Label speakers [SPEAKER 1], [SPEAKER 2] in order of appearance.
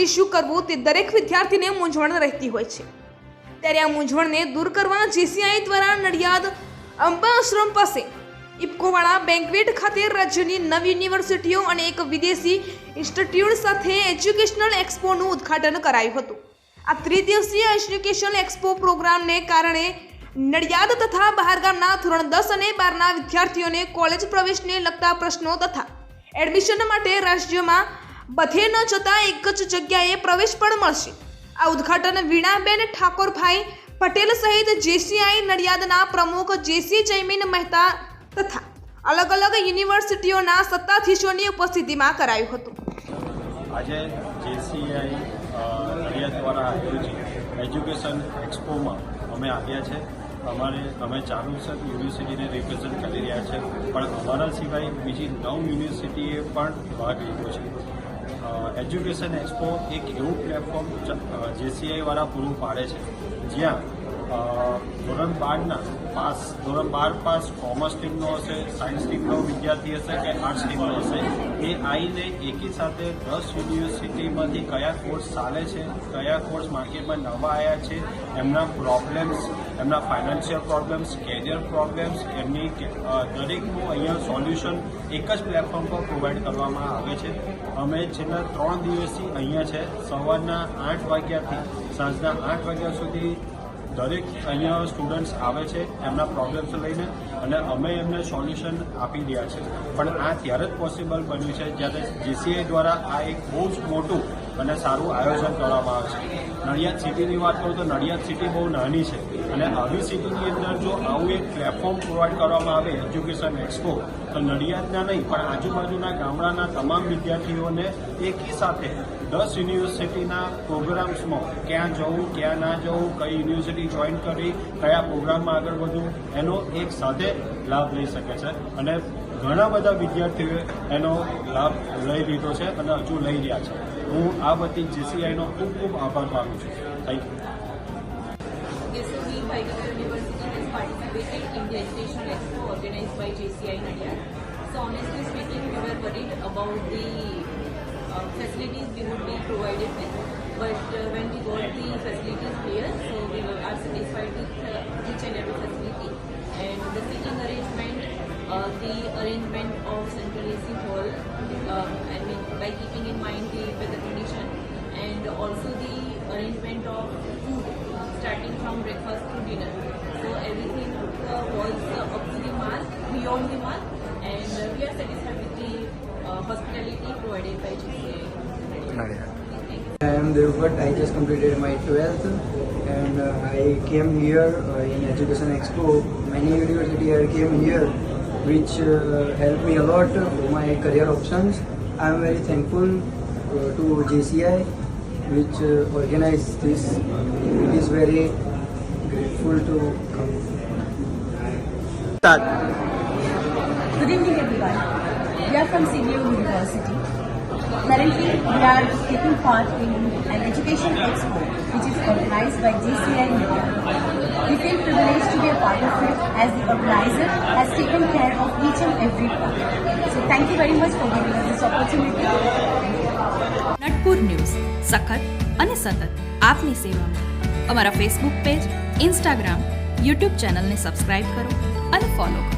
[SPEAKER 1] પછી શું કરવું તે દરેક વિદ્યાર્થીને મૂંઝવણ રહેતી હોય છે। ત્યારે આ મૂંઝવણને દૂર કરવા JCI દ્વારા નડિયાદ અંબા આશ્રમ પાસે ઇફકોવાળા બેન્ક્વેટ ખાતે રાજ્યની 9 યુનિવર્સિટીઓ અને એક વિદેશી ઇન્સ્ટિટ્યૂટ સાથે એજ્યુકેશનલ એક્સપોનું ઉદ્ઘાટન કરાયું હતું। આ ત્રિદિવસીય એજ્યુકેશનલ એક્સપો પ્રોગ્રામને કારણે નડિયાદ તથા બહારગામના ધોરણ 10 અને 12ના વિદ્યાર્થીઓને કોલેજ પ્રવેશને લગતા પ્રશ્નો તથા એડમિશન માટે રાજ્યમાં બધે ન જતા એક જ જગ્યાએ પ્રવેશ પણ મળશે। આ ઉદ્ઘાટન વીણાબેન ઠાકોરભાઈ પટેલ સહિત JCI નડિયાદના પ્રમુખ JC જયમીન મહેતા તથા અલગ અલગ યુનિવર્સિટીઓના સત્તાધીશોની ઉપસ્થિતિમાં કરાયું હતું।
[SPEAKER 2] આજે JCI નડિયાદ દ્વારા આયોજિત એજ્યુકેશન એક્સપોમાં અમે આવ્યા છે। અમે ચારુસર યુનિવર્સિટીને રિપ્રેઝન્ટ કરી રહ્યા છે, પણ અમારા સિવાય બીજી 9 યુનિવર્સિટીએ પણ ભાગ લીધો છે। એજ્યુકેશન એક્સપો એક એવું પ્લેટફોર્મ JCI વાળા પૂરું પાડે છે, જ્યાં ધોરણ 12 પાસ કોમર્સ સ્ટ્રીમનો હશે, સાયન્સ સ્ટ્રીમનો વિદ્યાર્થી હશે કે આર્ટ્સ સ્ટ્રીમનો હશે, એ આવીને એકી સાથે 10 યુનિવર્સિટીમાંથી કયા કોર્સ ચાલે છે, કયા કોર્સ માર્કેટમાં નવા આવ્યા છે, એમના પ્રોબ્લેમ્સ, એમના ફાઇનાન્શિયલ પ્રોબ્લેમ્સ, કેરિયર પ્રોબ્લેમ્સ, એમની દરેકનું અહીંયા સોલ્યુશન એક જ પ્લેટફોર્મ પર પ્રોવાઈડ કરવામાં આવે છે। અમે છેલ્લા 3 દિવસથી અહીંયા છે, સવારના 8 વાગ્યાથી સાંજના 8 વાગ્યા સુધી દરેક અહીંયા સ્ટુડન્ટ્સ આવે છે એમના પ્રોબ્લેમ્સ લઈને, અને અમે એમને સોલ્યુશન આપી રહ્યા છે। પણ આ ત્યારે જ પોસિબલ બન્યું છે જ્યારે JCI દ્વારા આ એક બહુ જ મોટું અને સારું આયોજન કરવામાં આવે છે। નડિયાદ સિટીની વાત કરું તો નડિયાદ સિટી બહુ નાની છે, અને આવી સિટીની અંદર જો આવું એક પ્લેટફોર્મ પ્રોવાઈડ કરવામાં આવે એજ્યુકેશન એક્સપો, તો નડિયાદના નહીં પણ આજુબાજુના ગામડાના તમામ વિદ્યાર્થીઓને એકી સાથે 10 યુનિવર્સિટીના પ્રોગ્રામ્સમાં ક્યાં જવું, ક્યાં ના જવું, કઈ યુનિવર્સિટી જોઈન કરવી, કયા પ્રોગ્રામમાં આગળ વધવું, એનો એક સાથે લાભ લઈ શકે છે। અને ઘણા બધા વિદ્યાર્થીઓએ એનો લાભ લઈ લીધો છે અને હજુ લઈ રહ્યા છે। હું આ બધી JCIનો ખૂબ ખૂબ આભાર માનું છું। Thank you.
[SPEAKER 3] Yesterday, Baikonur University has participated in the Education Expo organized by JCI Nadiad. So honestly speaking, we were worried about the facilities we would be provided with, but when we got the facilities here, so we are satisfied with each and every facility, and the seating arrangement, the arrangement of central AC hall, by keeping in mind the weather condition, and also the arrangement of food starting from breakfast to dinner. So everything was up to the mark, beyond the mark, and we are satisfied with the hospitality provided by JCI.
[SPEAKER 4] I am Devbhat. I just completed my 12th, and I came here in Education Expo. Many universities I came here, which helped me a lot for my career options. I am very thankful to JCI, which organized this. It is very grateful to come.
[SPEAKER 5] Start.
[SPEAKER 6] Good evening, everyone. We are from CBU University. Currently, we are taking part in an education expo which is organized by JCI India. We feel privileged to be a part of it, as the organizer has taken care of each and every part. So thank you very much for giving us this opportunity.
[SPEAKER 7] Natpur news સખત અને સતત આપની સેવામાં। અમારા Facebook page, Instagram, YouTube ચેનલને subscribe કરો અને follow કરો।